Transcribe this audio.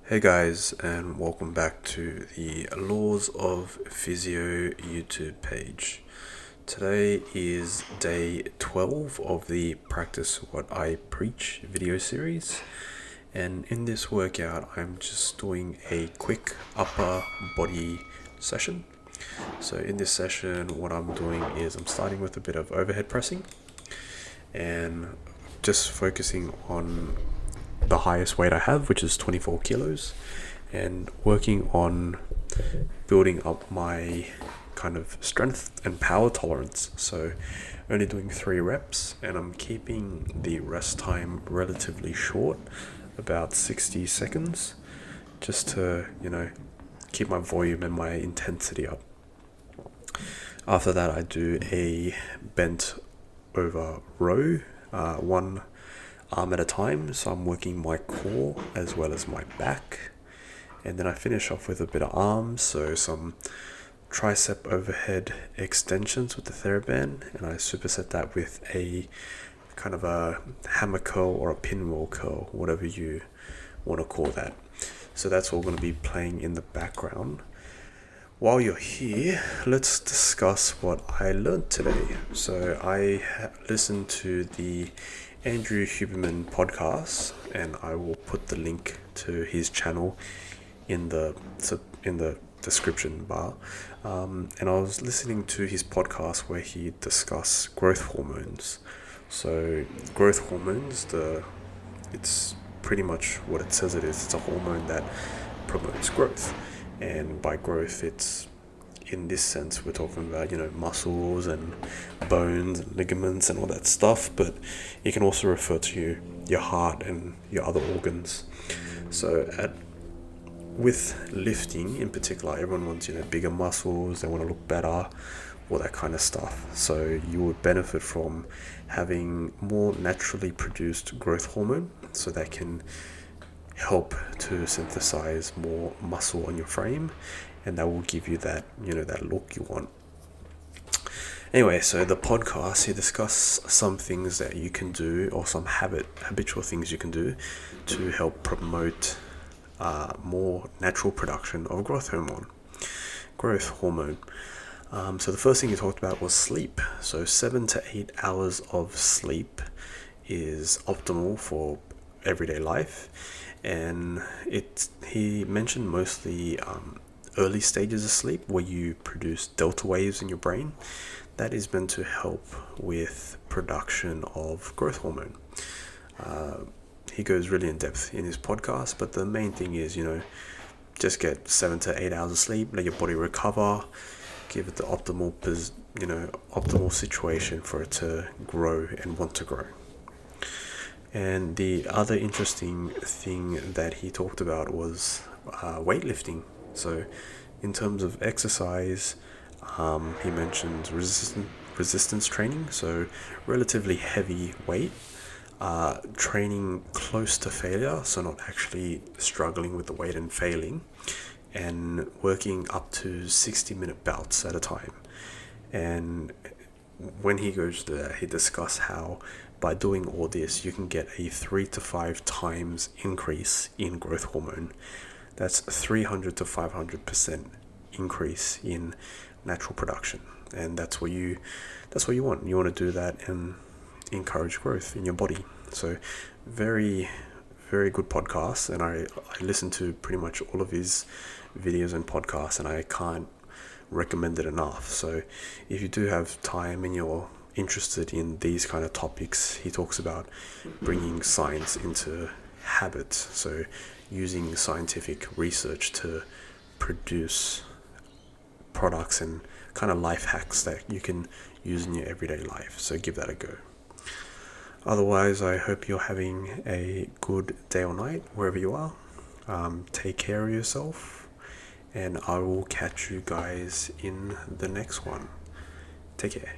Hey guys, and welcome back to the Laws of Physio YouTube page. Today is day 12 of the Practice What I Preach video series, and in this workout I'm just doing a quick upper body session. So in this session what I'm doing is I'm starting with a bit of overhead pressing and just focusing on the highest weight I have, which is 24 kilos, and working on building up my kind of strength and power tolerance. So only doing 3 reps, and I'm keeping the rest time relatively short, about 60 seconds, just to, keep my volume and my intensity up. After that, I do a bent over row, one arm at a time, so I'm working my core as well as my back, and then I finish off with a bit of arms, so some tricep overhead extensions with the TheraBand, and I superset that with a kind of a hammer curl or a pinwheel curl, whatever you want to call that. So that's all going to be playing in the background. While you're here, let's discuss what I learned today. So I listened to the Andrew Huberman podcast, and I will put the link to his channel in the description bar. And I was listening to his podcast where he discussed growth hormones. So growth hormones, it's pretty much what it says it is. It's a hormone that promotes growth. And by growth, it's, in this sense, we're talking about, muscles and bones and ligaments and all that stuff, but you can also refer to your heart and your other organs. So with lifting in particular, everyone wants, bigger muscles, they want to look better, all that kind of stuff. So you would benefit from having more naturally produced growth hormone, so that can help to synthesize more muscle on your frame, and that will give you that that look you want. Anyway, so the podcast, he discussed some things that you can do, or some habitual things you can do to help promote more natural production of growth hormone. So the first thing he talked about was sleep. So 7 to 8 hours of sleep is optimal for everyday life, and he mentioned mostly early stages of sleep where you produce delta waves in your brain. That is meant to help with production of growth hormone. He goes really in depth in his podcast, but the main thing is, just get 7 to 8 hours of sleep, let your body recover, give it the optimal situation for it to grow and want to grow. And the other interesting thing that he talked about was weightlifting. So in terms of exercise, he mentioned resistance training, so relatively heavy weight, training close to failure, so not actually struggling with the weight and failing, and working up to 60-minute bouts at a time. And when he goes to that, he discussed how by doing all this, you can get a 3 to 5 times increase in growth hormone. That's 300 to 500% increase in natural production, and that's what you want. You want to do that and encourage growth in your body. So very, very good podcast, and I listen to pretty much all of his videos and podcasts, and I can't recommend it enough. So if you do have time and you're interested in these kind of topics, he talks about bringing science into habits, so using scientific research to produce products and kind of life hacks that you can use in your everyday life. So give that a go. Otherwise, I hope you're having a good day or night wherever you are. Take care of yourself, and I will catch you guys in the next one. Take care.